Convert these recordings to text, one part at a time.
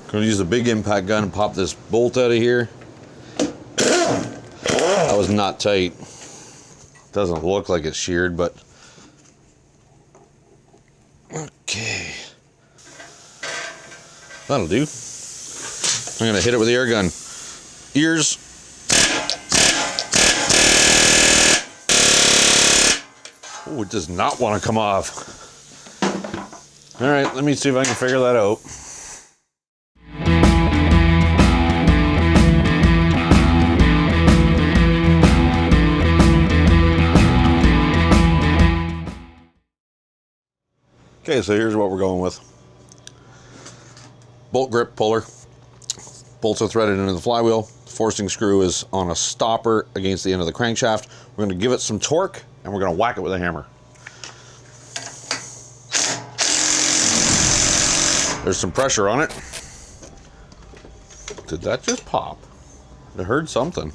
Gonna use the big impact gun and pop this bolt out of here. That was not tight. Doesn't look like it's sheared, but okay. That'll do. I'm gonna hit it with the air gun. Ears. Oh, it does not want to come off. All right, let me see if I can figure that out. Okay, so here's what we're going with. Bolt grip puller. Bolts are threaded into the flywheel. Forcing screw is on a stopper against the end of the crankshaft. We're going to give it some torque and we're going to whack it with a hammer. There's some pressure on it. Did that just pop? I heard something.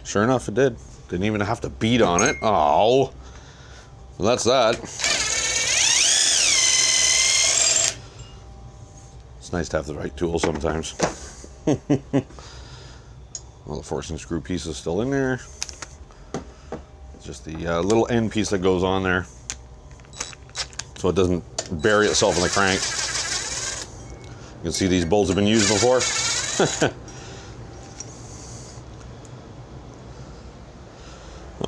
Sure enough, it did. Didn't even have to beat on it. Oh, well, that's that. It's nice to have the right tool sometimes. Well, the forcing screw piece is still in there. It's just the little end piece that goes on there, so it doesn't bury itself in the crank. You can see these bolts have been used before.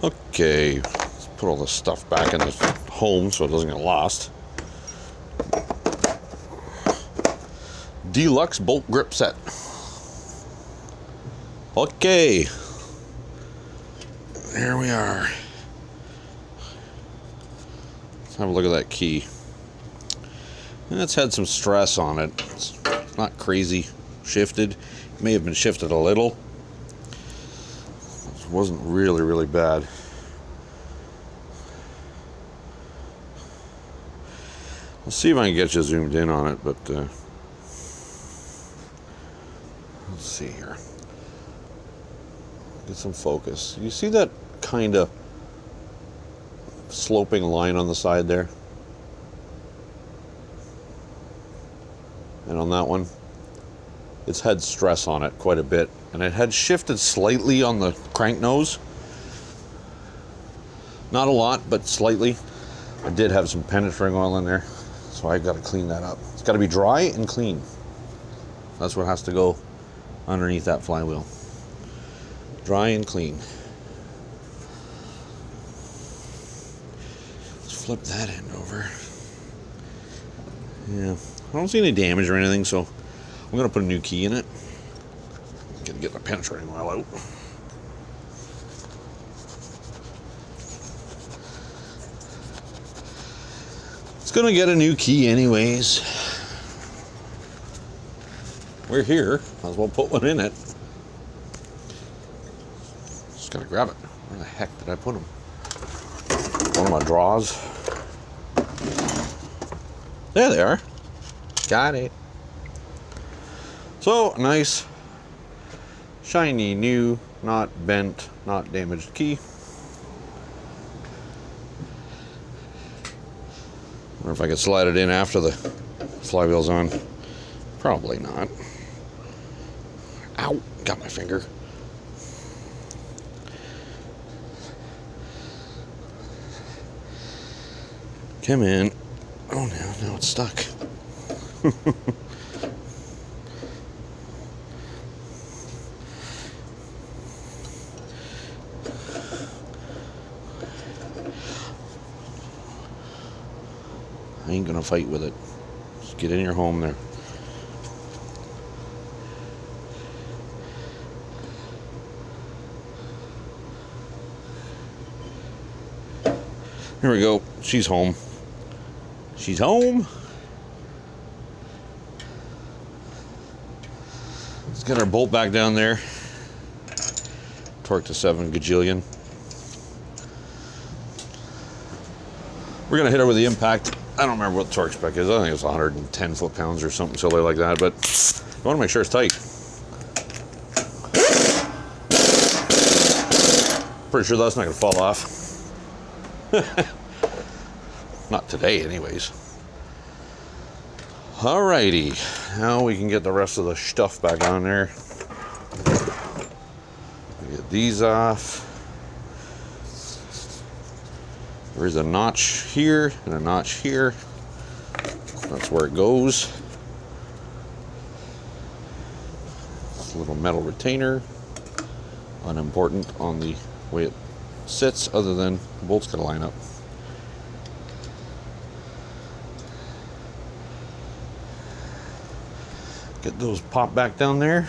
Okay, let's put all this stuff back in the home so it doesn't get lost. Deluxe bolt grip set. Okay, there we are. Let's have a look at that key. And it's had some stress on it. It's not crazy shifted. It may have been shifted a little. It wasn't really bad. Let's see if I can get you zoomed in on it, but let's see here. Get some focus. You see that kind of sloping line on the side there? And on that one, it's had stress on it quite a bit, and it had shifted slightly on the crank nose. Not a lot, but slightly. I did have some penetrating oil in there, so I've got to clean that up. It's got to be dry and clean. That's what has to go underneath that flywheel. Dry and clean. Let's flip that end over. Yeah, I don't see any damage or anything, so I'm gonna put a new key in it. Gotta get the penetrating oil out. It's gonna get a new key anyways. We're here, might as well put one in it. Just gotta grab it. Where the heck did I put them? One of my drawers. There they are. Got it. So, nice, shiny, new, not bent, not damaged key. Or if I could slide it in after the flywheel's on. Probably not. Ow, got my finger. Come in. Oh, now it's stuck. I ain't gonna fight with it. Just get in your home there. Here we go. She's home. She's home. Let's get our bolt back down there. Torque to 7 gajillion. We're gonna hit her with the impact. I don't remember what the torque spec is. I think it's 110 foot-pounds or something silly like that, but you want to make sure it's tight. Pretty sure that's not gonna fall off. Not today, anyways. Alrighty, now we can get the rest of the stuff back on there. Get these off. There is a notch here and a notch here. That's where it goes. It's a little metal retainer. Unimportant on the way it sits, other than the bolts gotta line up. Get those popped back down there.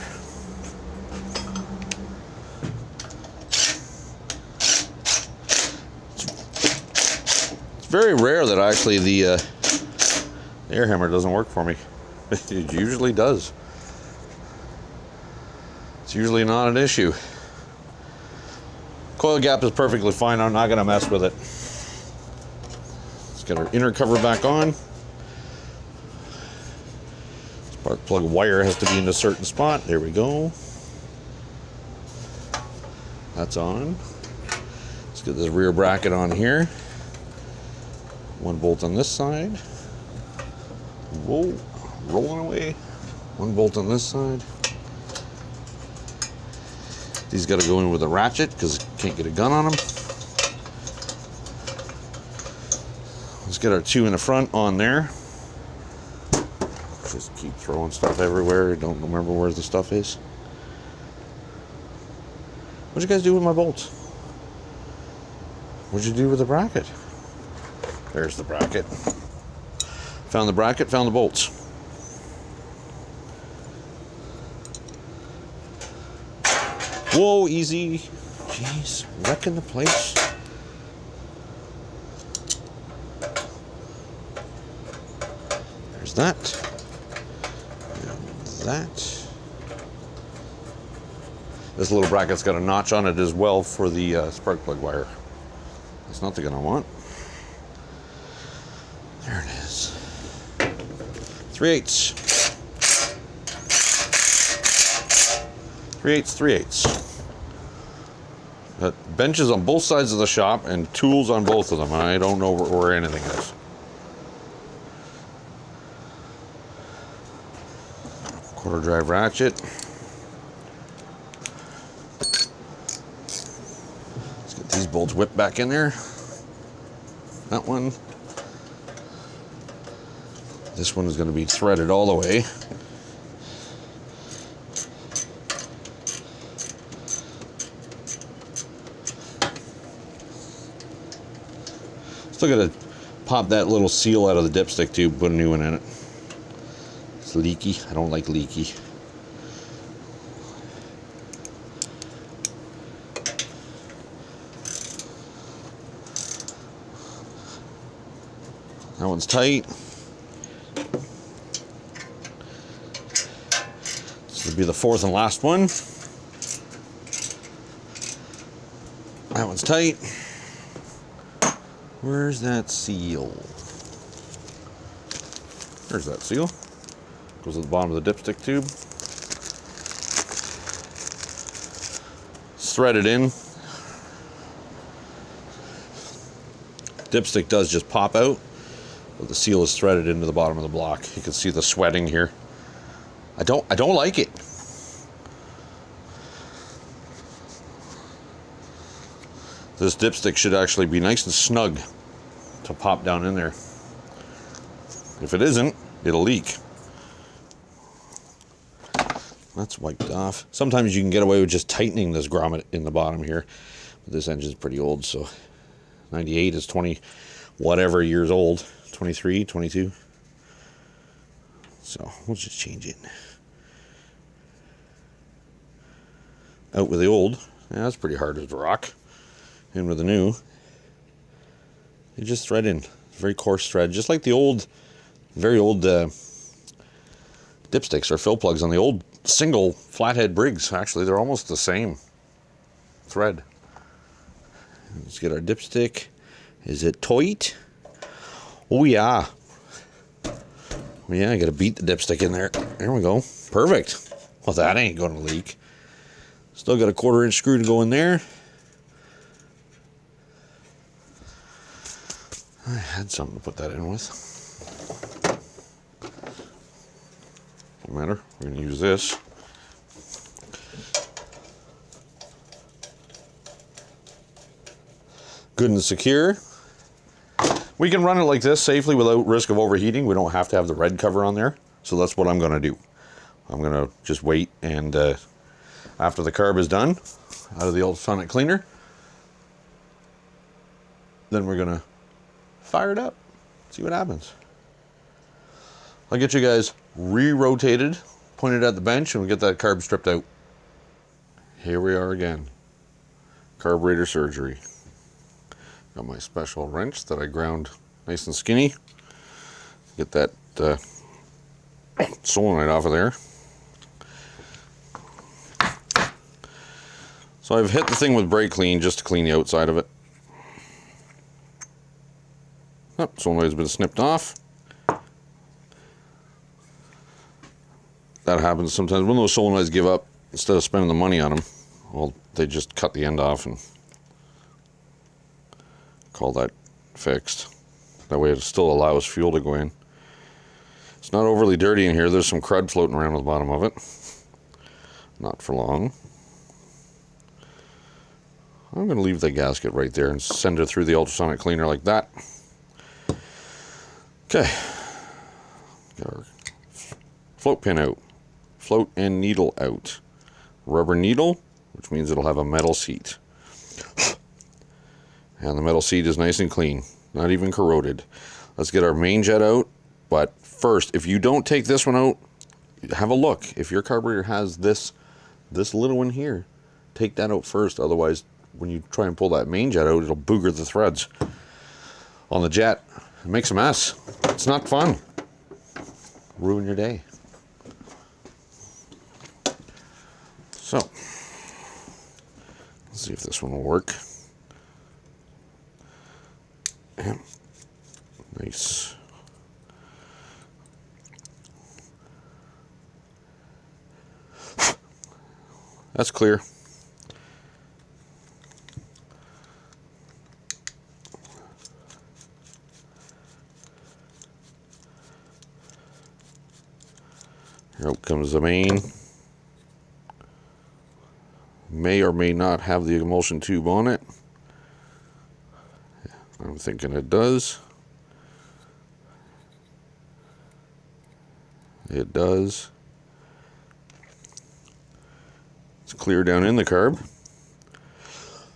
It's very rare that actually the air hammer doesn't work for me. It usually does. It's usually not an issue. Coil gap is perfectly fine. I'm not going to mess with it. Let's get our inner cover back on. Spark plug wire has to be in a certain spot. There we go. That's on. Let's get this rear bracket on here. One bolt on this side. Whoa, rolling away. One bolt on this side. These got to go in with a ratchet because can't get a gun on them. Let's get our two in the front on there. Just keep throwing stuff everywhere. Don't remember where the stuff is. What'd you guys do with my bolts? What'd you do with the bracket? There's the bracket. Found the bracket, found the bolts. Whoa, easy. Jeez, wrecking the place. There's that. And that. This little bracket's got a notch on it as well for the spark plug wire. That's not the gun I want. There it is. 3/8. 3/8, 3/8. Got benches on both sides of the shop and tools on both of them. I don't know where anything is. Quarter drive ratchet. Let's get these bolts whipped back in there. That one. This one is going to be threaded all the way. Still got to pop that little seal out of the dipstick tube, put a new one in it. It's leaky. I don't like leaky. That one's tight. This will be the fourth and last one. That one's tight. Where's that seal? There's that seal. Goes at the bottom of the dipstick tube. It's threaded in. Dipstick does just pop out, but the seal is threaded into the bottom of the block. You can see the sweating here. I don't like it. This dipstick should actually be nice and snug to pop down in there. If it isn't, it'll leak. That's wiped off. Sometimes you can get away with just tightening this grommet in the bottom here. But this engine's pretty old, so 98 is 20 whatever years old. 23, 22. So we'll just change it. Out with the old. Yeah, that's pretty hard as a rock. In with the new. You just thread in. Very coarse thread. Just like the old, very old dipsticks or fill plugs on the old single flathead Briggs. Actually, they're almost the same thread. Let's get our dipstick. Is it tight? Oh yeah. Yeah, I gotta beat the dipstick in there. There we go. Perfect. Well, that ain't gonna leak. Still got a 1/4 inch screw to go in there. I had something to put that in with. Doesn't matter. We're going to use this. Good and secure. We can run it like this safely without risk of overheating. We don't have to have the red cover on there. So that's what I'm going to do. I'm going to just wait, and after the carb is done, out of the ultrasonic cleaner, then we're going to fire it up, see what happens. I'll get you guys re-rotated, pointed at the bench, and we'll get that carb stripped out. Here we are again. Carburetor surgery. Got my special wrench that I ground nice and skinny. Get that solenoid off of there. So I've hit the thing with brake clean just to clean the outside of it. Oh, solenoid's been snipped off. That happens sometimes when those solenoids give up. Instead of spending the money on them, well, they just cut the end off and call that fixed. That way it still allows fuel to go in. It's not overly dirty in here. There's some crud floating around at the bottom of it. Not for long. I'm going to leave the gasket right there and send it through the ultrasonic cleaner like that. Okay. Got our float pin out. Float and needle out. Rubber needle, which means it'll have a metal seat. And the metal seat is nice and clean, not even corroded. Let's get our main jet out. But first, if you don't take this one out, have a look. If your carburetor has this little one here, take that out first. Otherwise, when you try and pull that main jet out, it'll booger the threads on the jet. It makes a mess. It's not fun. Ruin your day. So, let's see if this one will work. Yeah. Nice. That's clear. Here out comes the main. May or may not have the emulsion tube on it. I'm thinking it does. It does. It's clear down in the carb.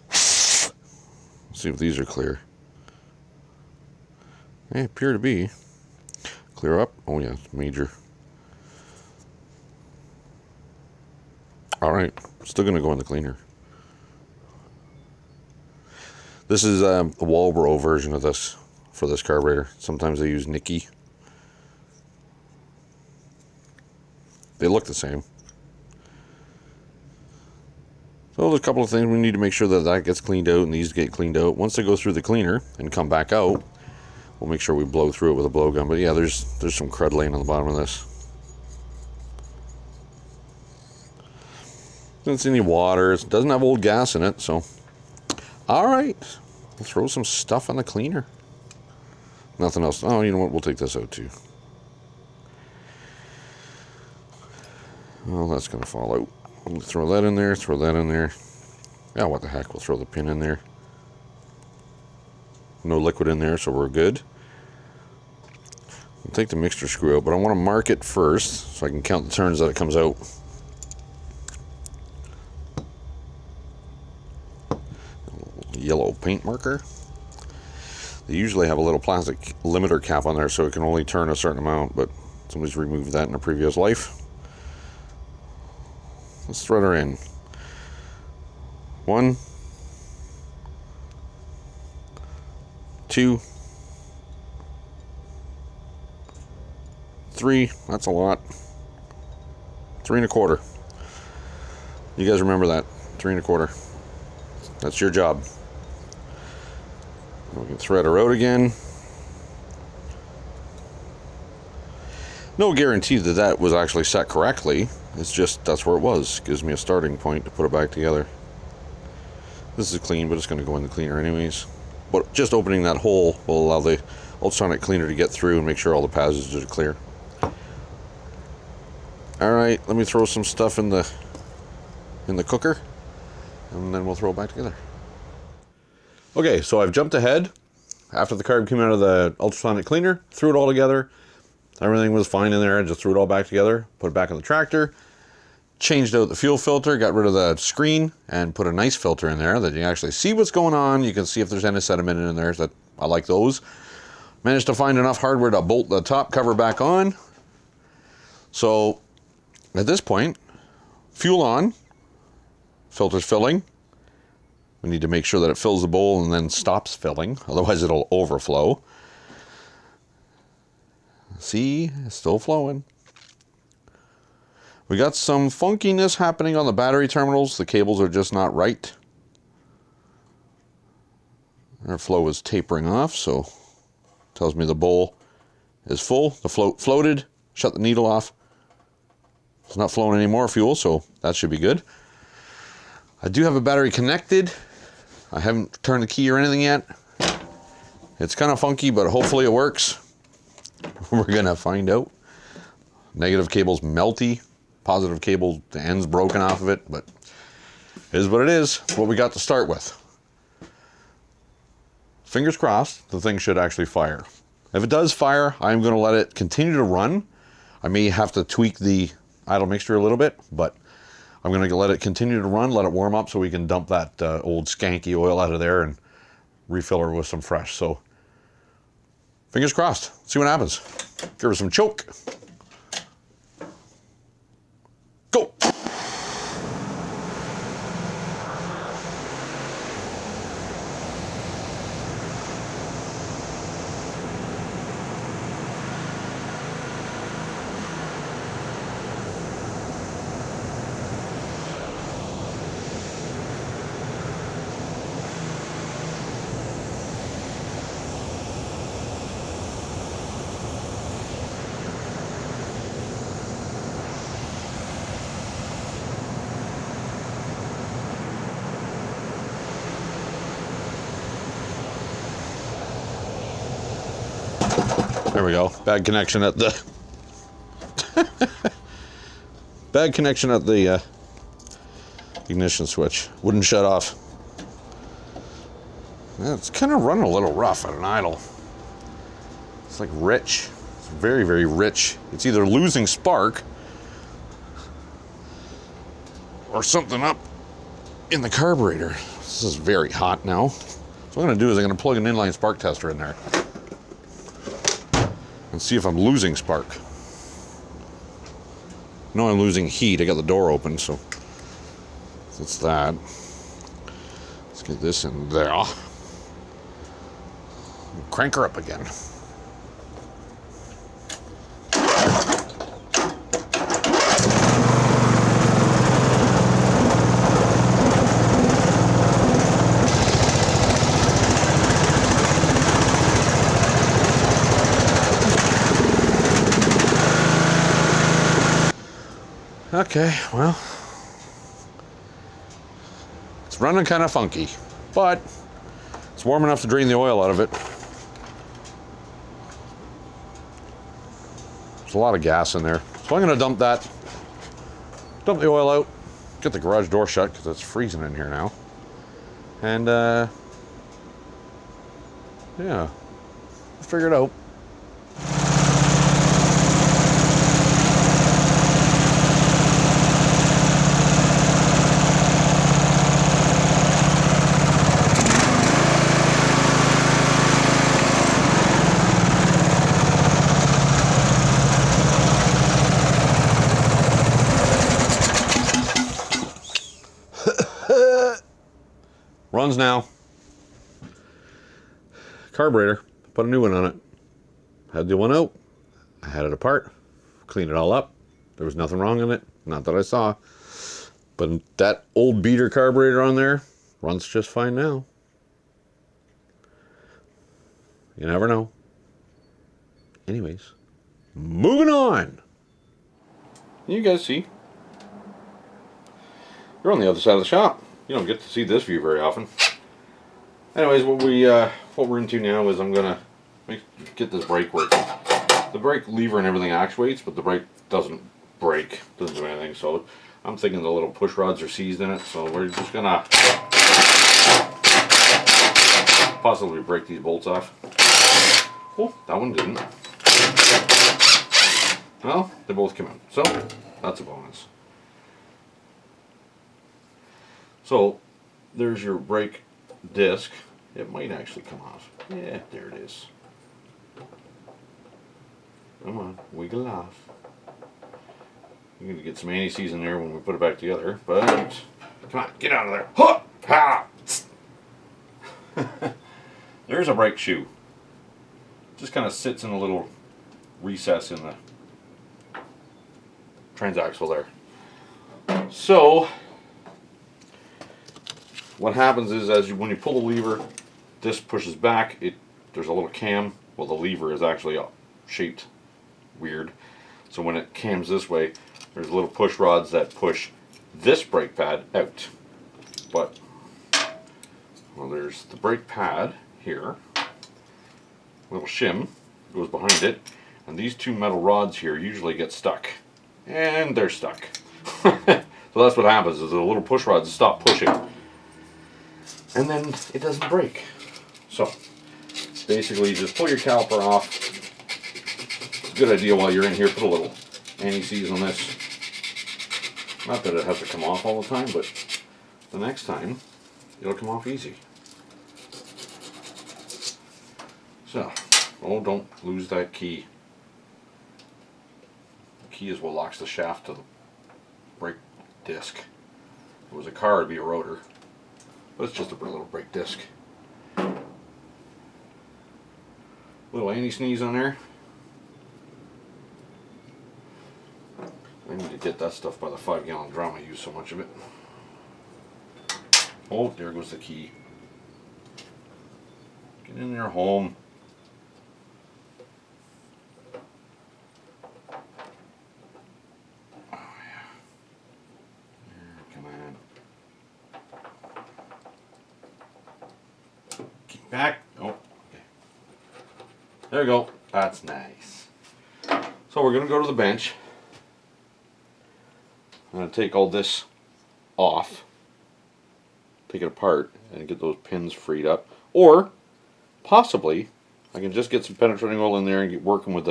Let's see if these are clear. They appear to be. Clear up. Oh yeah, it's major. Alright, still going to go in the cleaner. This is a Walbro version of this, for this carburetor. Sometimes they use Nicky. They look the same. So there's a couple of things we need to make sure that that gets cleaned out and these get cleaned out. Once they go through the cleaner and come back out, we'll make sure we blow through it with a blowgun. But yeah, there's some crud laying on the bottom of this. Doesn't see any water. It doesn't have old gas in it, so. Alright. We'll throw some stuff on the cleaner. Nothing else. Oh, you know what? We'll take this out too. Well, that's going to fall out. We'll throw that in there, throw that in there. Yeah, what the heck, we'll throw the pin in there. No liquid in there, so we're good. We'll take the mixture screw out, but I want to mark it first so I can count the turns that it comes out. Yellow paint marker. They usually have a little plastic limiter cap on there so it can only turn a certain amount, but somebody's removed that in a previous life. Let's thread her in. 1, 2, 3. That's a lot. 3 1/4. You guys remember that? 3 1/4. That's your job. We can thread her out again. No guarantee that that was actually set correctly. It's just that's where it was. Gives me a starting point to put it back together. This is clean, but it's going to go in the cleaner anyways. But just opening that hole will allow the ultrasonic cleaner to get through and make sure all the passages are clear. All right, let me throw some stuff in the cooker, and then we'll throw it back together. Okay, so I've jumped ahead. After the carb came out of the ultrasonic cleaner, threw it all together. Everything was fine in there. I just threw it all back together, put it back in the tractor, changed out the fuel filter, got rid of the screen, and put a nice filter in there that you can actually see what's going on. You can see if there's any sediment in there. That I like those. Managed to find enough hardware to bolt the top cover back on. So at this point, fuel on, filter's filling. We need to make sure that it fills the bowl and then stops filling, otherwise it'll overflow. See, it's still flowing. We got some funkiness happening on the battery terminals. The cables are just not right. Our flow is tapering off, so tells me the bowl is full. The float floated, shut the needle off. It's not flowing any more fuel, so that should be good. I do have a battery connected. I haven't turned the key or anything yet. It's kind of funky, but hopefully it works. We're gonna find out. Negative cable's melty. Positive cable, the end's broken off of it, but it is what it is. It's what we got to start with. Fingers crossed, the thing should actually fire. If it does fire, I'm gonna let it continue to run. I may have to tweak the idle mixture a little bit, but I'm gonna let it continue to run, let it warm up so we can dump that old skanky oil out of there and refill her with some fresh. So fingers crossed, let's see what happens. Give her some choke. Go. There we go. Bad connection at the bad connection at the ignition switch. Wouldn't shut off. Yeah, it's kind of running a little rough at an idle. It's like rich. It's very, very rich. It's either losing spark or something up in the carburetor. This is very hot now. So what I'm going to do is I'm going to plug an inline spark tester in there and see if I'm losing spark. No, I'm losing heat. I got the door open, so that's that. Let's get this in there. Crank her up again. Okay, well, it's running kind of funky, but it's warm enough to drain the oil out of it. There's a lot of gas in there. So I'm gonna dump the oil out, get the garage door shut because it's freezing in here now. And yeah, we'll figure it out. Runs now. Carburetor, put a new one on it. Had the one out, I had it apart, cleaned it all up. There was nothing wrong in it, not that I saw. But that old beater carburetor on there runs just fine now. You never know. Anyways, moving on. You guys see? You're on the other side of the shop. You don't get to see this view very often. Anyways, what we're into now is I'm gonna get this brake working. The brake lever and everything actuates, but the brake doesn't break, doesn't do anything. So I'm thinking the little push rods are seized in it, so we're just gonna possibly break these bolts off. Oh, that one didn't. Well, they both came out, so that's a bonus. So there's your brake disc. It might actually come off. Yeah, there it is. Come on, wiggle off. We're going to get some anti-seize in there when we put it back together, but come on, get out of there. Ha! Ha! There's a brake shoe. Just kind of sits in a little recess in the transaxle there. So what happens is, when you pull the lever, this pushes back. There's a little cam. Well, the lever is actually shaped weird. So when it cams this way, there's little push rods that push this brake pad out. But, well, there's the brake pad here. Little shim goes behind it. And these two metal rods here usually get stuck. And they're stuck. So that's what happens, is the little push rods stop pushing. And then it doesn't break. So, basically you just pull your caliper off. It's a good idea while you're in here, put a little anti-seize on this. Not that it has to come off all the time, but the next time it'll come off easy. So, oh, don't lose that key. The key is what locks the shaft to the brake disc. If it was a car, it'd be a rotor. But it's just a little brake disc. Little anti-seize on there. I need to get that stuff by the 5-gallon drum. I use so much of it. Oh, there goes the key. Get in there, home. Oh, yeah. Come on. Keep back. Oh, okay. There we go. That's nice. So we're going to go to the bench. I'm going to take all this off, take it apart, and get those pins freed up. Or, possibly, I can just get some penetrating oil in there and get working with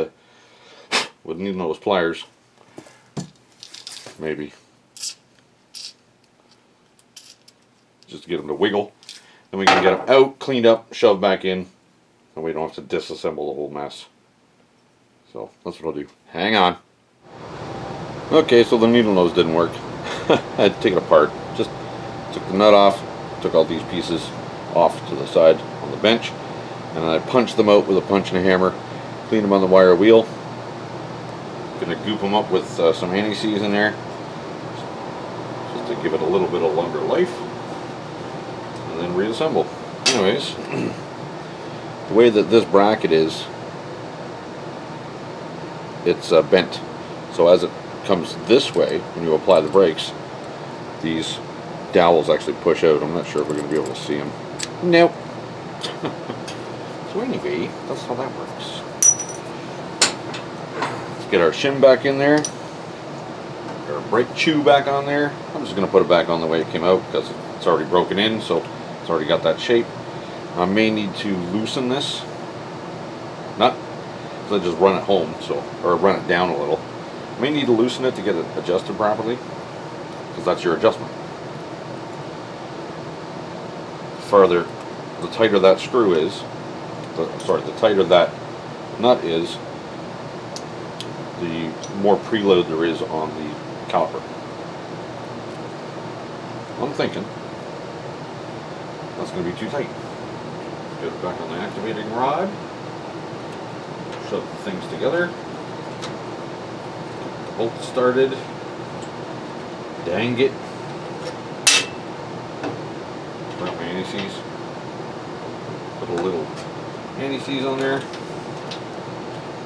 needle nose pliers. Maybe. Just to get them to wiggle. Then we can get them out, cleaned up, shoved back in, and we don't have to disassemble the whole mess. So, that's what I'll do. Hang on. Okay, so the needle nose didn't work. I had to take it apart. Just took the nut off, took all these pieces off to the side on the bench, and I punched them out with a punch and a hammer, cleaned them on the wire wheel. Gonna goop them up with some anti-seize in there, just to give it a little bit of longer life, and then reassemble. Anyways, the way that this bracket is, it's bent. So as it comes this way, when you apply the brakes, these dowels actually push out. I'm not sure if we're going to be able to see them. Nope. So anyway, that's how that works. Let's get our shim back in there. Get our brake chew back on there. I'm just going to put it back on the way it came out because it's already broken in, so it's already got that shape. I may need to loosen this. Not because I just run it home, or run it down a little. I may need to loosen it to get it adjusted properly, because that's your adjustment. The tighter that screw is, the tighter that nut is, the more preload there is on the caliper. I'm thinking that's going to be too tight. Get it back on the activating rod, shove the things together. Bolt started. Dang it. Break my anti-seize. Put a little anti-seize on there.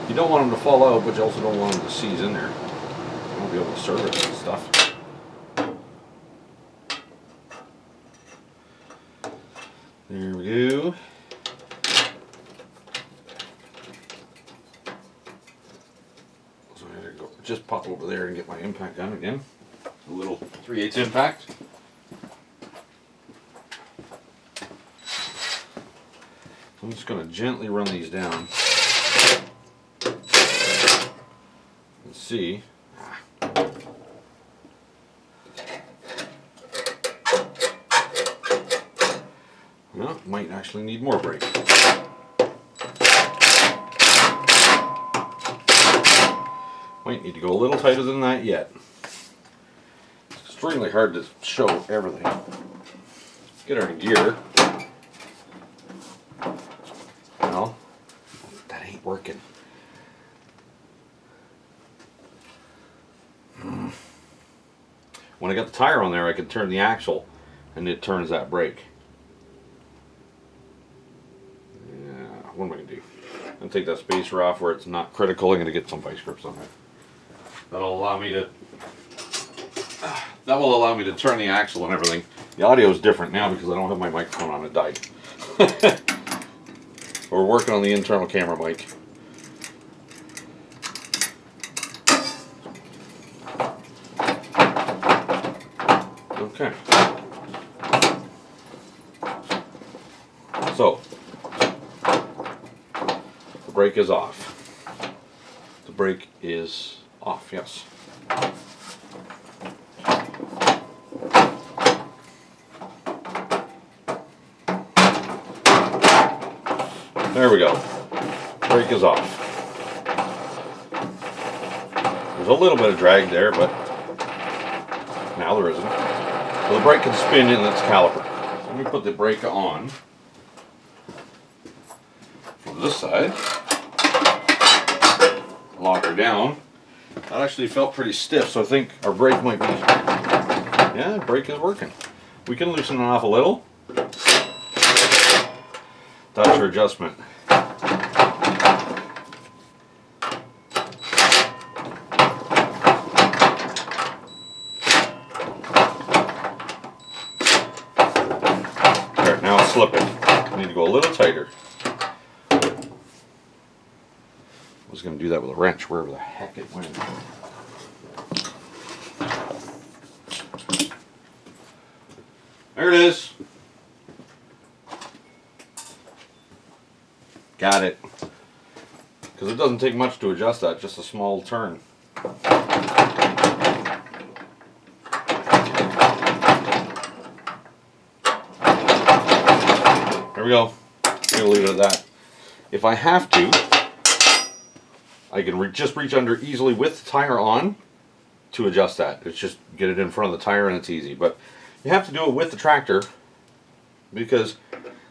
You don't want them to fall out, but you also don't want them to seize in there. You won't be able to service and stuff. There we go. So I had to go, just pop over there and get my impact gun again. A little 3/8 impact. I'm just going to gently run these down and see. Well, might actually need more brake. Might need to go a little tighter than that yet. It's extremely hard to show everything. Get our gear. Well, that ain't working. When I got the tire on there, I could turn the axle and it turns that brake. What am I going to do? I'm going to take that spacer off where it's not critical. I'm going to get some vice grips on it. That'll allow me to turn the axle and everything. The audio is different now because I don't have my microphone on. It died. We're working on the internal camera mic. Okay. So the brake is off. The brake is off, yes. There we go. Brake is off. There's a little bit of drag there, but now there isn't. So the brake can spin in its caliper. So let me put the brake on from this side. Lock her down. That actually felt pretty stiff, so I think our brake might be... Yeah, the brake is working. We can loosen it off a little. That's your adjustment. There, now it's slipping. I need to go a little tighter. I was going to do that with a wrench, wherever the heck it went. There it is. Got it. Because it doesn't take much to adjust that, just a small turn. There we go. I'm going to leave it at that. If I have to, I can just reach under easily with the tire on to adjust that. It's just get it in front of the tire and it's easy. But you have to do it with the tractor because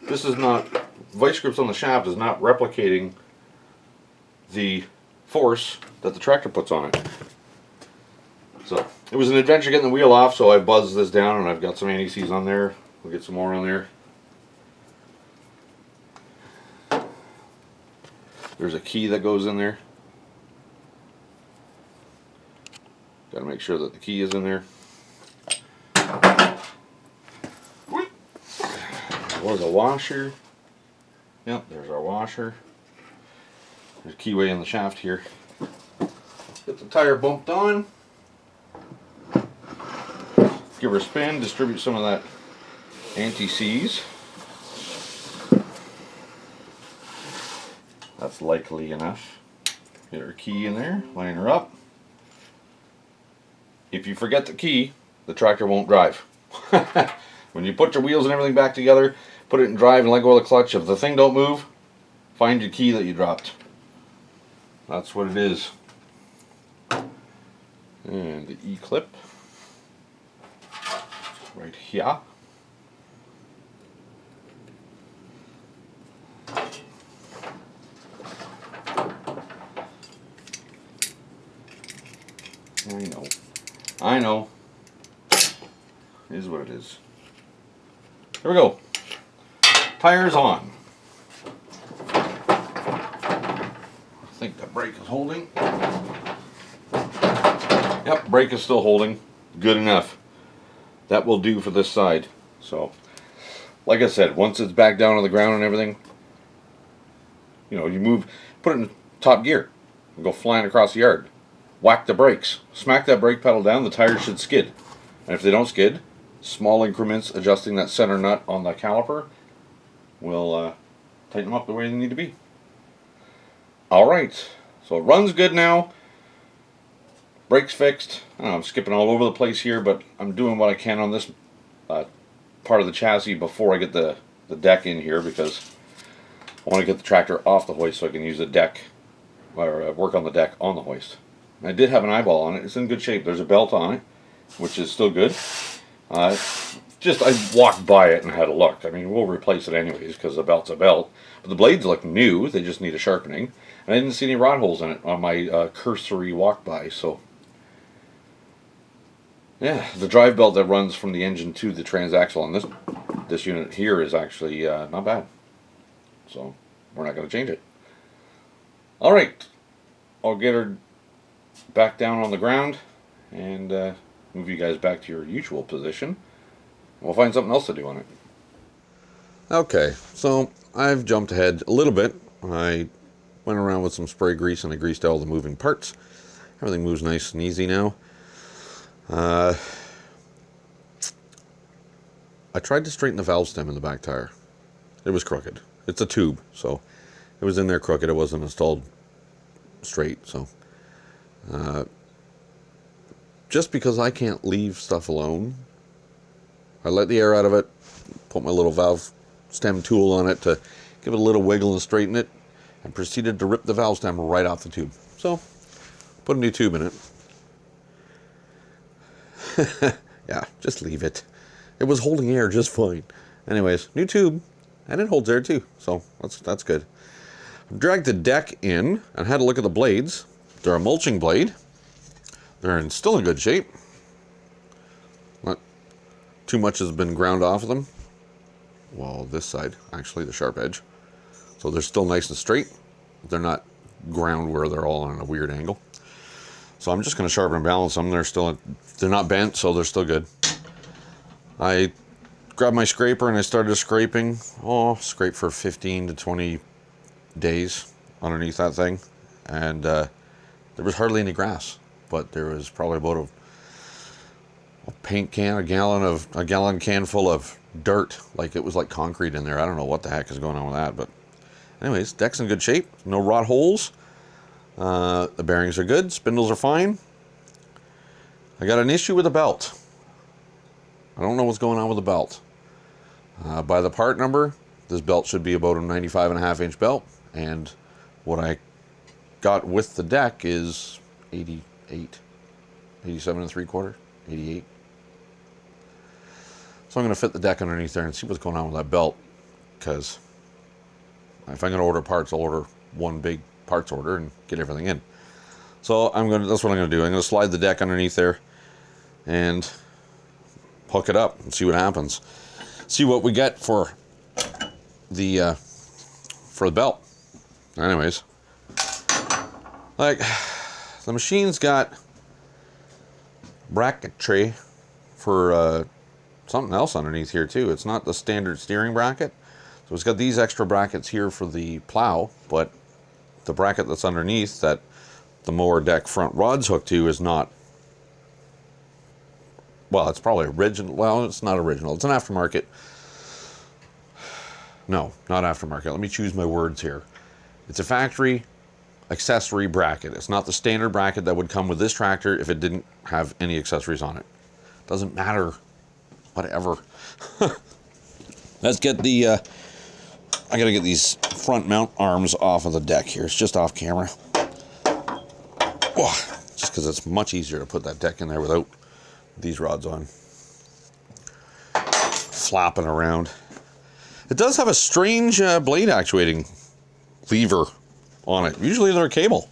this is not, vice grips on the shaft is not replicating the force that the tractor puts on it. So it was an adventure getting the wheel off, so I buzzed this down and I've got some anti-seize on there. We'll get some more on there. There's a key that goes in there. Got to make sure that the key is in there. There was a washer. Yep, there's our washer. There's a keyway in the shaft here. Get the tire bumped on. Give her a spin, distribute some of that anti-seize. That's likely enough. Get her key in there, line her up. If you forget the key, the tractor won't drive. When you put your wheels and everything back together, put it in drive and let go of the clutch. If the thing don't move, find your key that you dropped. That's what it is. And the E-clip. Right here. I know. It is what it is. There we go. Tires on. I think the brake is holding. Yep, brake is still holding. Good enough. That will do for this side. So, like I said, once it's back down on the ground and everything, you know, you move, put it in top gear and go flying across the yard. whack the brakes. Smack that brake pedal down, the tires should skid. And if they don't skid, small increments adjusting that center nut on the caliper will tighten them up the way they need to be. Alright, so it runs good now. Brakes fixed. I don't know, I'm skipping all over the place here, but I'm doing what I can on this part of the chassis before I get the deck in here, because I want to get the tractor off the hoist so I can use the deck, or work on the deck on the hoist. And I did have an eyeball on it. It's in good shape. There's a belt on it, which is still good. Just I walked by it and had a look. I mean, we'll replace it anyways because the belt's a belt. But the blades look new. They just need a sharpening. And I didn't see any rod holes in it on my cursory walk by. So yeah, the drive belt that runs from the engine to the transaxle on this unit here is actually not bad. So we're not going to change it. All right, I'll get her back down on the ground and move you guys back to your usual position. We'll find something else to do on it. Okay, so I've jumped ahead a little bit. I went around with some spray grease and I greased all the moving parts. Everything moves nice and easy now. I tried to straighten the valve stem in the back tire. It was crooked. It's a tube, so it was in there crooked. It wasn't installed straight, so just because I can't leave stuff alone, I let the air out of it, put my little valve stem tool on it to give it a little wiggle and straighten it, and proceeded to rip the valve stem right off the tube. So, put a new tube in it. Yeah, just leave it. It was holding air just fine. Anyways, new tube, and it holds air too, so that's good. I've dragged the deck in and had a look at the blades. They're a mulching blade. They're still in good shape. Not too much has been ground off of them. Well, this side, actually, the sharp edge. So they're still nice and straight. They're not ground where they're all on a weird angle. So I'm just going to sharpen and balance them. They're not bent, so they're still good. I grabbed my scraper and I started scraping. Scrape for 15 to 20 days underneath that thing. And there was hardly any grass, but there was probably about a paint can, a gallon can full of dirt. Like it was like concrete in there. I don't know what the heck is going on with that, but anyways, deck's in good shape. No rot holes. The bearings are good. Spindles are fine. I got an issue with the belt. I don't know what's going on with the belt. By the part number, this belt should be about a 95.5 inch belt, and what I got with the deck is 88, 87 3/4, 88. So I'm going to fit the deck underneath there and see what's going on with that belt, because if I'm going to order parts, I'll order one big parts order and get everything in. So that's what I'm going to do. I'm going to slide the deck underneath there and hook it up and see what happens. See what we get for the belt. Anyways, like the machine's got bracketry for something else underneath here too. It's not the standard steering bracket. So it's got these extra brackets here for the plow, but the bracket that's underneath that the mower deck front rod's hooked to is not, well, it's probably original. Well, it's not original. It's an aftermarket. No, not aftermarket. Let me choose my words here. It's a factory accessory bracket. It's not the standard bracket that would come with this tractor if it didn't have any accessories on it. Doesn't matter. Whatever. Let's get the, I gotta get these front mount arms off of the deck here. It's just off camera. Oh, just because it's much easier to put that deck in there without these rods on. Flopping around. It does have a strange blade actuating lever on it. Usually they're a cable.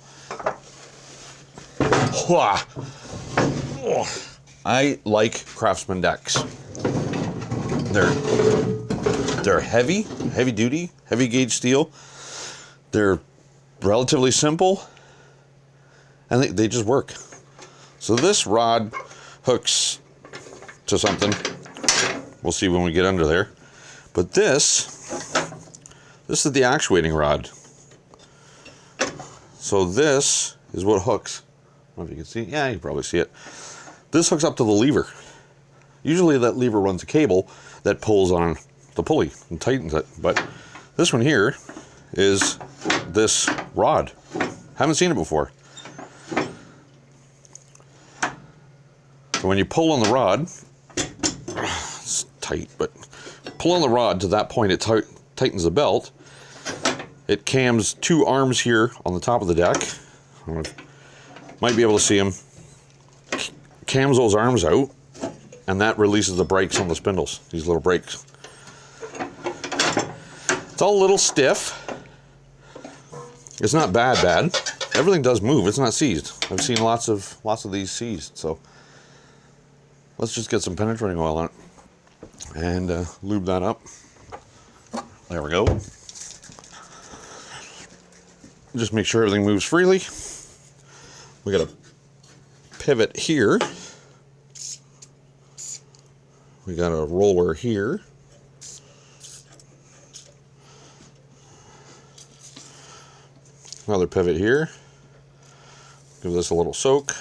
I like Craftsman decks. They're heavy duty, heavy gauge steel. They're relatively simple, and they just work. So this rod hooks to something. We'll see when we get under there. But this is the actuating rod. So this is what hooks I don't know if you can see it. Yeah, you can probably see it. This hooks up to the lever. Usually that lever runs a cable that pulls on the pulley and tightens it. But this one here is this rod. Haven't seen it before. So when you pull on the rod, it's tight, but pull on the rod to that point, it tightens the belt. It cams two arms here on the top of the deck. Might be able to see them. Cams those arms out, and that releases the brakes on the spindles, these little brakes. It's all a little stiff. It's not bad. Everything does move. It's not seized. I've seen lots of these seized. So let's just get some penetrating oil on it and lube that up. There we go. Just make sure everything moves freely. We got a pivot here. We got a roller here. Another pivot here. Give this a little soak.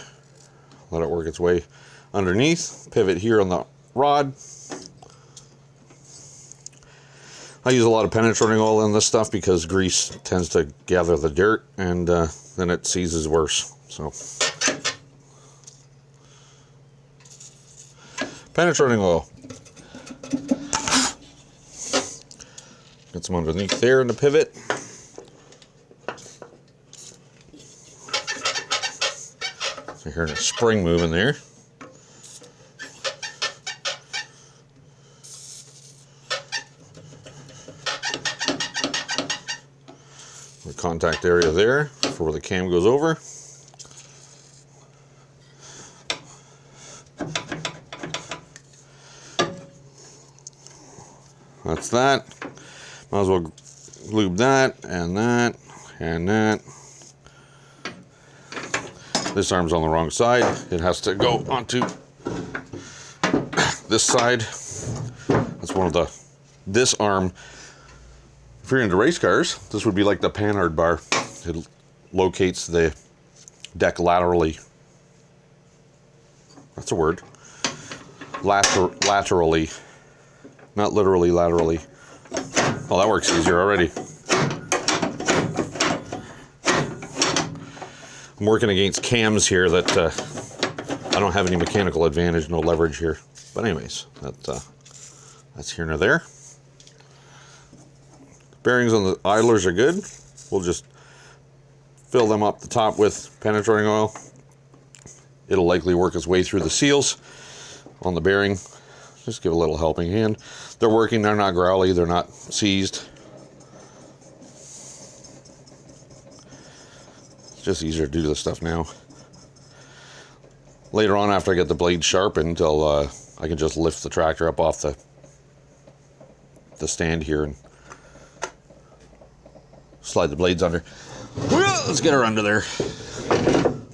Let it work its way underneath. Pivot here on the rod. I use a lot of penetrating oil in this stuff because grease tends to gather the dirt, and then it seizes worse. So penetrating oil. Get some underneath there in the pivot. So hearing a spring moving there. The contact area there for where the cam goes over. That's that. Might as well lube that and that and that. This arm's on the wrong side. It has to go onto this side. That's one of this arm. If you're into race cars, this would be like the panhard bar. It locates the deck laterally. That's a word. Laterally. Not literally, laterally. Oh, that works easier already. I'm working against cams here that I don't have any mechanical advantage, no leverage here. But anyways, that's here and there. Bearings on the idlers are good. We'll just fill them up the top with penetrating oil. It'll likely work its way through the seals on the bearing. Just give a little helping hand. They're working, they're not growly, they're not seized. It's just easier to do this stuff now. Later on, after I get the blade sharpened, I can just lift the tractor up off the stand here and slide the blades under. Let's get her under there.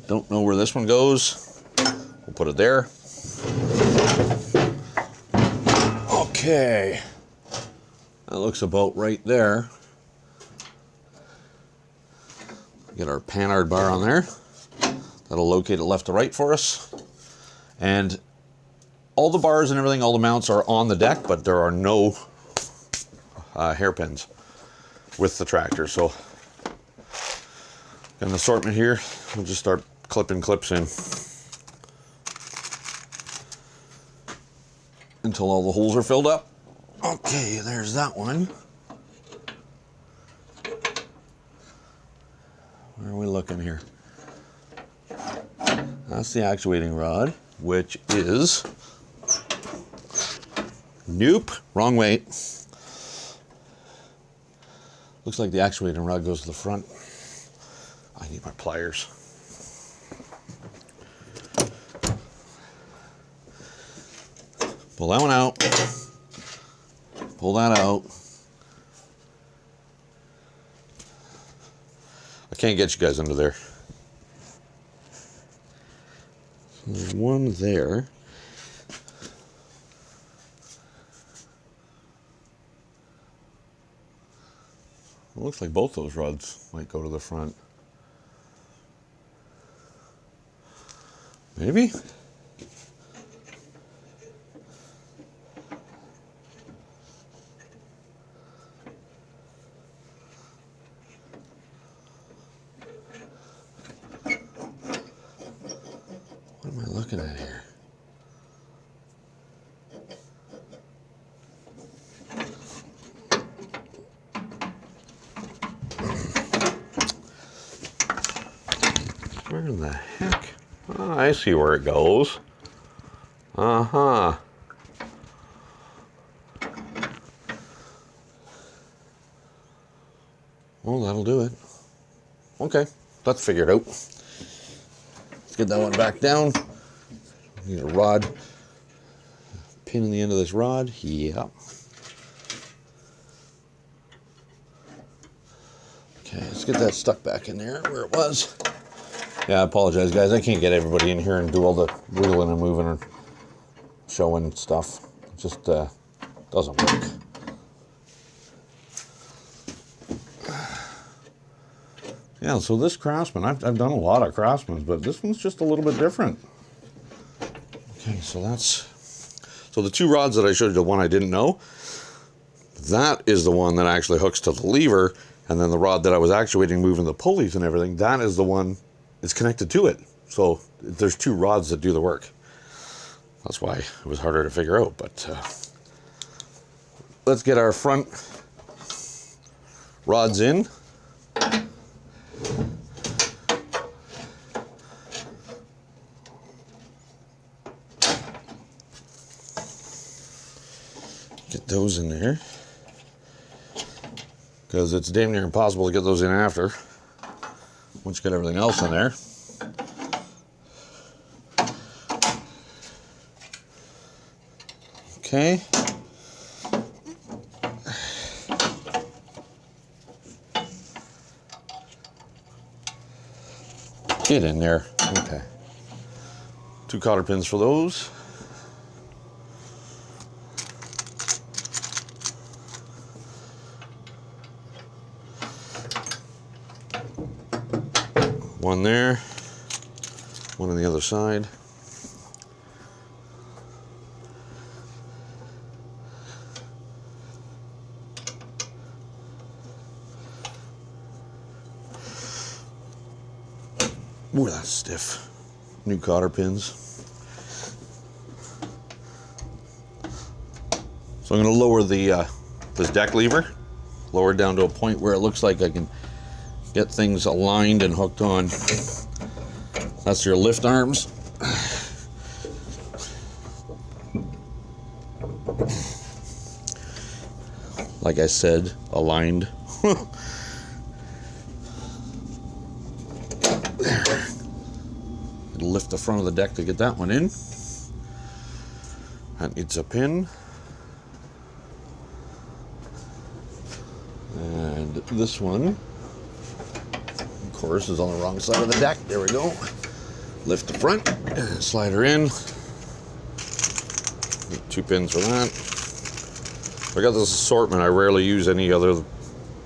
Don't know where this one goes. We'll put it there. Okay. That looks about right there. Get our panhard bar on there. That'll locate it left to right for us. And all the bars and everything, all the mounts are on the deck, but there are no hairpins with the tractor. So got an assortment here. We'll just start clipping clips in until all the holes are filled up. Okay, there's that one. Where are we looking here? That's the actuating rod, which is, nope, wrong way. Looks like the actuating rod goes to the front. I need my pliers. Pull that one out. Pull that out. I can't get you guys under there. So there's one there. It looks like both those rods might go to the front. Maybe? What am I looking at here? Where in the heck? Oh, I see where it goes. Uh-huh. Well, that'll do it. Okay, let's figure it out. Let's get that one back down. Need a rod. Pin in the end of this rod. Yep. Okay, let's get that stuck back in there where it was. Yeah, I apologize, guys. I can't get everybody in here and do all the wiggling and moving and showing stuff. It just doesn't work. Yeah, so this Craftsman, I've done a lot of Craftsmans, but this one's just a little bit different. Okay, so the two rods that I showed you, the one I didn't know, that is the one that actually hooks to the lever, and then the rod that I was actuating, moving the pulleys and everything, that is the one that's connected to it. So there's two rods that do the work. That's why it was harder to figure out, but let's get our front rods in. Get those in there, because it's damn near impossible to get those in after once you get everything else in there. Okay. Get in there. Okay. 2 cotter pins for those. One there, one on the other side. Ooh, that's stiff. New cotter pins. So I'm going to lower the this deck lever, lower it down to a point where it looks like I can get things aligned and hooked on. That's your lift arms. Like I said, aligned. There. It'll lift the front of the deck to get that one in. That needs a pin. And this one, of course, is on the wrong side of the deck. There we go. Lift the front and slide her in. Need 2 pins for that. I got this assortment. I rarely use any other.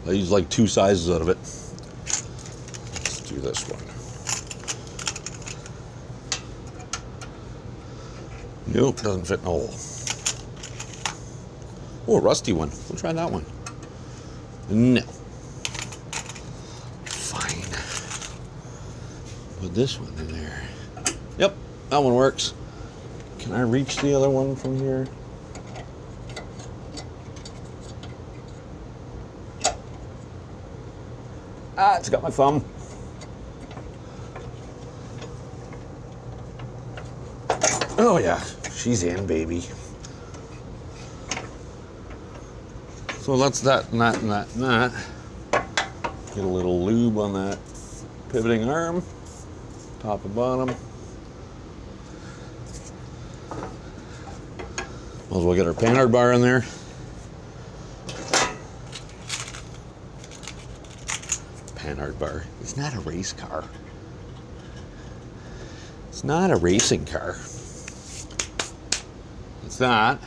I use like 2 sizes out of it. Let's do this one. Nope, doesn't fit in a hole. Oh, a rusty one. We'll try that one. No. Fine. Put this one in there. Yep, that one works. Can I reach the other one from here? Ah, it's got my thumb. Oh yeah, she's in, baby. So that's that and that and that and that. Get a little lube on that pivoting arm, top and bottom. Might as well get our panhard bar in there. Panhard bar. It's not a race car. It's not a racing car. It's not.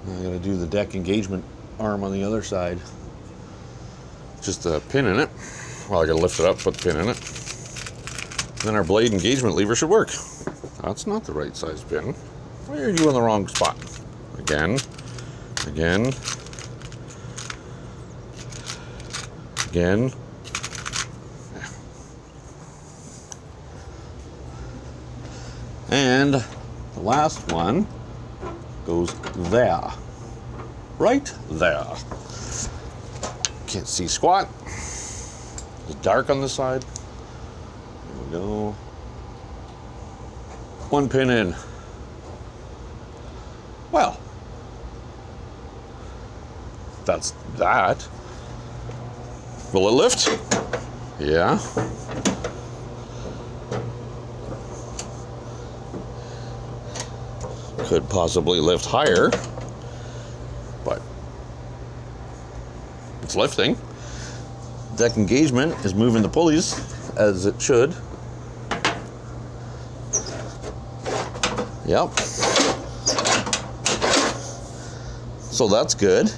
I gotta do the deck engagement arm on the other side. just a pin in it. Well, I gotta lift it up, put the pin in it. Then our blade engagement lever should work. That's not the right size pin. Why are you in the wrong spot? Again, again, again. And the last one goes there. Right there. Can't see squat. It's dark on this side. There we go. One pin in. Well, that's that. Will it lift? Yeah. Could possibly lift higher, but it's lifting. Deck engagement is moving the pulleys as it should. Yep. So that's good.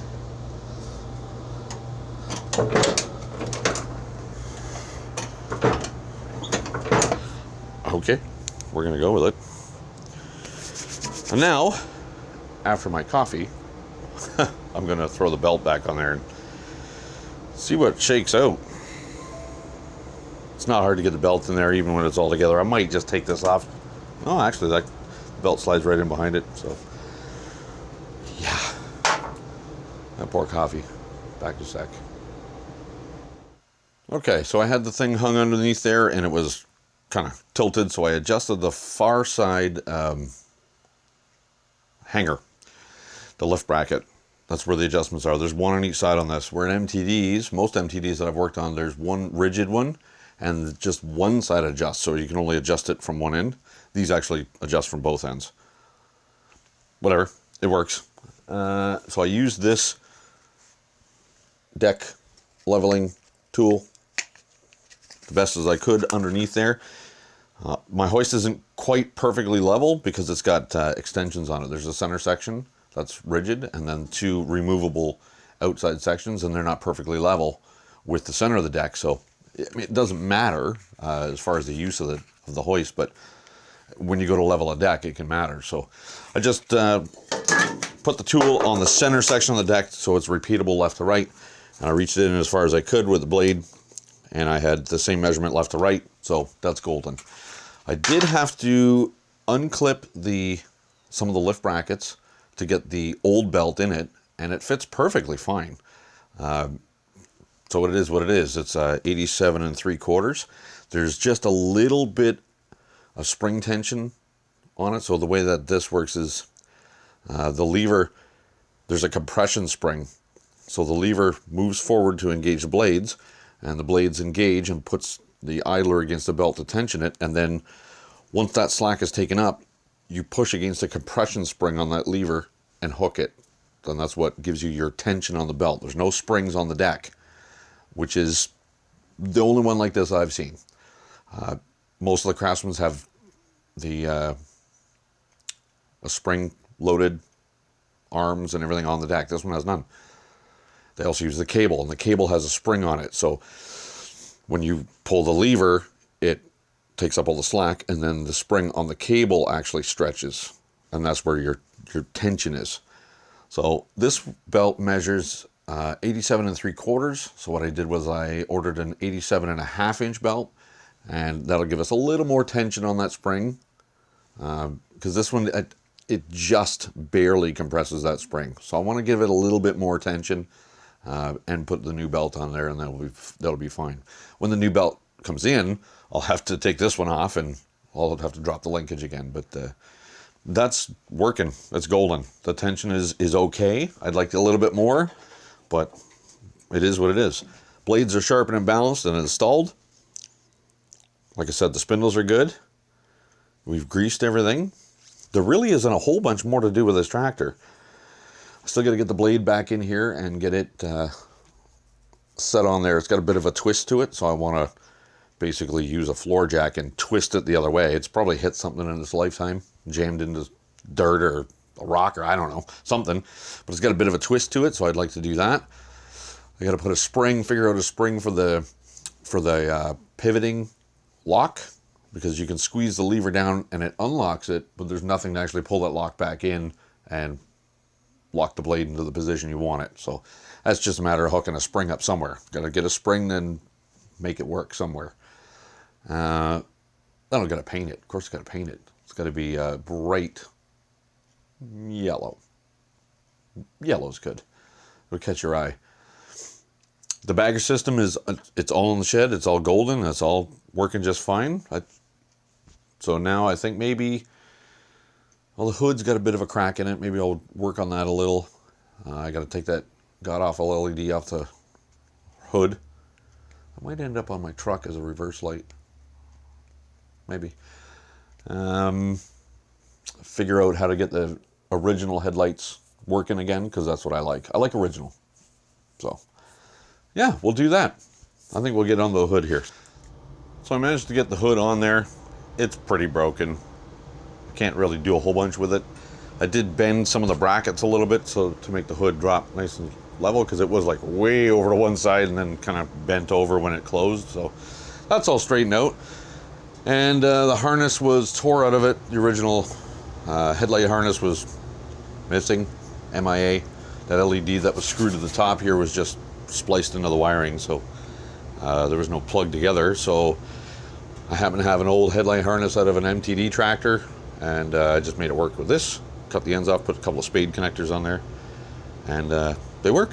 Okay, we're gonna go with it. And now, after my coffee, I'm gonna throw the belt back on there and see what shakes out. It's not hard to get the belt in there even when it's all together. I might just take this off. Oh, actually, that belt slides right in behind it, so. Yeah. That poor coffee. Back in a sec. Okay, so I had the thing hung underneath there and it was kind of tilted, so I adjusted the far side hanger, the lift bracket. That's where the adjustments are. There's one on each side on this. Where in MTDs, most MTDs that I've worked on, there's one rigid one and just one side adjusts, so you can only adjust it from one end. These actually adjust from both ends. Whatever, it works. So I used this deck leveling tool the best as I could underneath there. My hoist isn't quite perfectly level because it's got extensions on it. There's a center section that's rigid and then two removable outside sections, and they're not perfectly level with the center of the deck. So it doesn't matter as far as the use of the hoist, but when you go to level a deck, it can matter. So I just put the tool on the center section of the deck so it's repeatable left to right, and I reached it in as far as I could with the blade, and I had the same measurement left to right, so that's golden. I did have to unclip some of the lift brackets to get the old belt in it, and it fits perfectly fine. So it is what it is. It's 87 3/4. There's just a little bit of spring tension on it. So the way that this works is the lever, there's a compression spring. So the lever moves forward to engage the blades, and the blades engage and puts the idler against the belt to tension it, and then once that slack is taken up, you push against a compression spring on that lever and hook it. And that's what gives you your tension on the belt. There's no springs on the deck, which is the only one like this I've seen. Most of the Craftsmans have the a spring-loaded arms and everything on the deck. This one has none. They also use the cable, and the cable has a spring on it. So when you pull the lever, it takes up all the slack, and then the spring on the cable actually stretches, and that's where your tension is. So this belt measures 87 3/4. So what I did was I ordered an 87.5-inch belt, and that'll give us a little more tension on that spring, because this one, it just barely compresses that spring. So I want to give it a little bit more tension and put the new belt on there, and that'll be fine. When the new belt comes in, I'll have to take this one off and I'll have to drop the linkage again, but that's working. That's golden. The tension is okay. I'd like a little bit more, but it is what it is. Blades are sharpened and balanced and installed. Like I said, the spindles are good. We've greased everything. There really isn't a whole bunch more to do with this tractor. I still got to get the blade back in here and get it set on there. It's got a bit of a twist to it, so I want to basically use a floor jack and twist it the other way. It's probably hit something in its lifetime, jammed into dirt or a rock or I don't know, something. But it's got a bit of a twist to it, so I'd like to do that. I got to put a spring, figure out a spring for the pivoting lock, because you can squeeze the lever down and it unlocks it, but there's nothing to actually pull that lock back in and lock the blade into the position you want it. So that's just a matter of hooking a spring up somewhere. Got to get a spring, then make it work somewhere. Then I've got to paint it. Of course, got to paint it. It's got to be bright yellow. Yellow's good. It'll catch your eye. The bagger system is, it's all in the shed. It's all golden. It's all working just fine. So now I think maybe, well, the hood's got a bit of a crack in it. Maybe I'll work on that a little. I got to take that god-awful LED off the hood. I might end up on my truck as a reverse light. Maybe. Figure out how to get the original headlights working again, because that's what I like. I like original. So, yeah, we'll do that. I think we'll get on the hood here. So I managed to get the hood on there. It's pretty broken. I can't really do a whole bunch with it. I did bend some of the brackets a little bit so to make the hood drop nice and level, because it was like way over to one side and then kind of bent over when it closed. So that's all straightened out. And the harness was tore out of it. The original headlight harness was missing, MIA. That LED that was screwed to the top here was just spliced into the wiring, so there was no plug together. So I happen to have an old headlight harness out of an MTD tractor, and I just made it work with this. Cut the ends off, put a couple of spade connectors on there, and they work.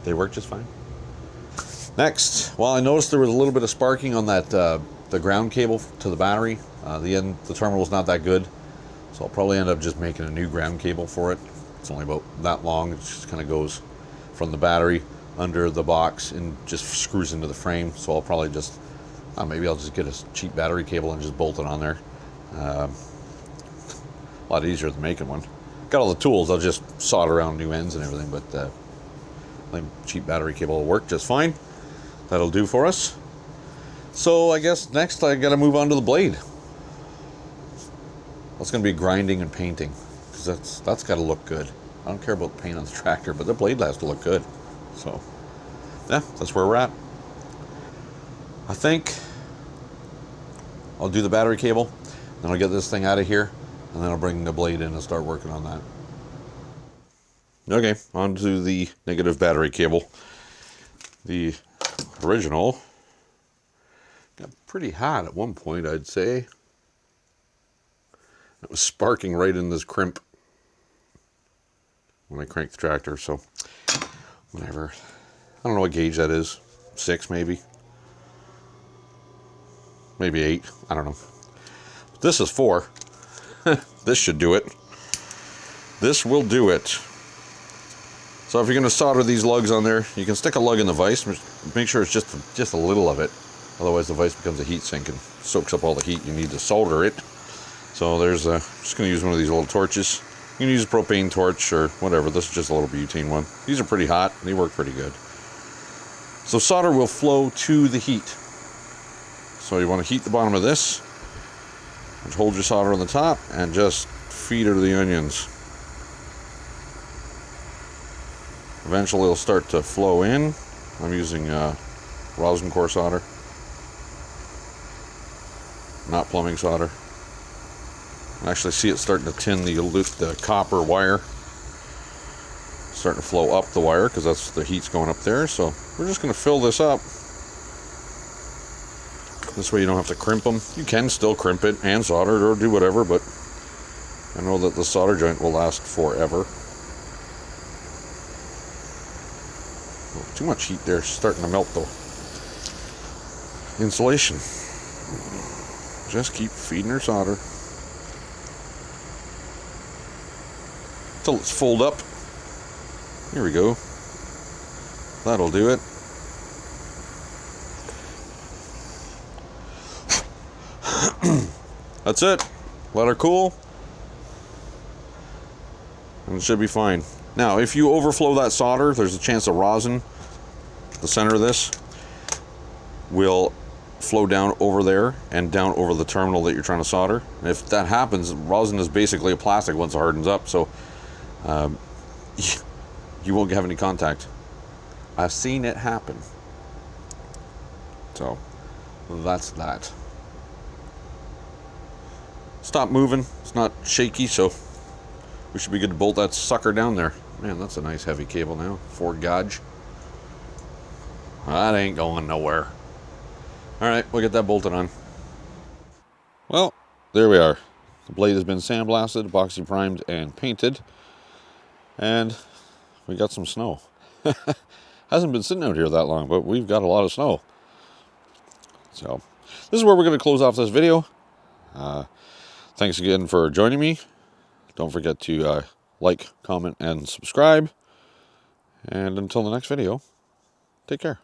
They work just fine. Next, well, I noticed there was a little bit of sparking on that the ground cable to the battery. The terminal's not that good, so I'll probably end up just making a new ground cable for it. It's only about that long. It just kind of goes from the battery under the box and just screws into the frame. So I'll probably just, maybe I'll just get a cheap battery cable and just bolt it on there. A lot easier than making one. Got all the tools. I'll just solder around new ends and everything, but I think cheap battery cable will work just fine. That'll do for us. So I guess next I gotta move on to the blade. That's gonna be grinding and painting, because that's gotta look good. I don't care about the paint on the tractor, but the blade has to look good. So yeah, that's where we're at. I think I'll do the battery cable, then I'll get this thing out of here, and then I'll bring the blade in and start working on that. Okay, on to the negative battery cable. The original got pretty hot at one point, I'd say. It was sparking right in this crimp when I cranked the tractor, so whatever. I don't know what gauge that is. 6 maybe. Maybe 8. I don't know. But this is 4. This should do it. This will do it. So if you're going to solder these lugs on there, you can stick a lug in the vise. Make sure it's just a little of it. Otherwise the vise becomes a heat sink and soaks up all the heat you need to solder it. So there's just going to use one of these little torches. You can use a propane torch or whatever. This is just a little butane one. These are pretty hot. They work pretty good. So solder will flow to the heat. So you want to heat the bottom of this, and hold your solder on the top, and just feed her the onions. Eventually it'll start to flow in. I'm using rosin core solder, not plumbing solder. I actually see it starting to tin the copper wire. Starting to flow up the wire because that's the heat's going up there. So we're just going to fill this up. This way you don't have to crimp them. You can still crimp it and solder it or do whatever, but I know that the solder joint will last forever. Oh, too much heat there, starting to melt the insulation. Just keep feeding her solder till it's full up. Here we go. That'll do it. That's it. Let her cool, and it should be fine. Now, if you overflow that solder, there's a chance of rosin, the center of this, will flow down over there and down over the terminal that you're trying to solder. And if that happens, rosin is basically a plastic once it hardens up, so you won't have any contact. I've seen it happen. So that's that. Stop moving. It's not shaky, so we should be good to bolt that sucker down there. Man, that's a nice heavy cable now. 4 gauge. That ain't going nowhere. Alright, we'll get that bolted on. Well, there we are. The blade has been sandblasted, epoxy primed, and painted. And we got some snow. Hasn't been sitting out here that long, but we've got a lot of snow. So, this is where we're going to close off this video. Thanks again for joining me. Don't forget to like, comment, and subscribe. And until the next video, take care.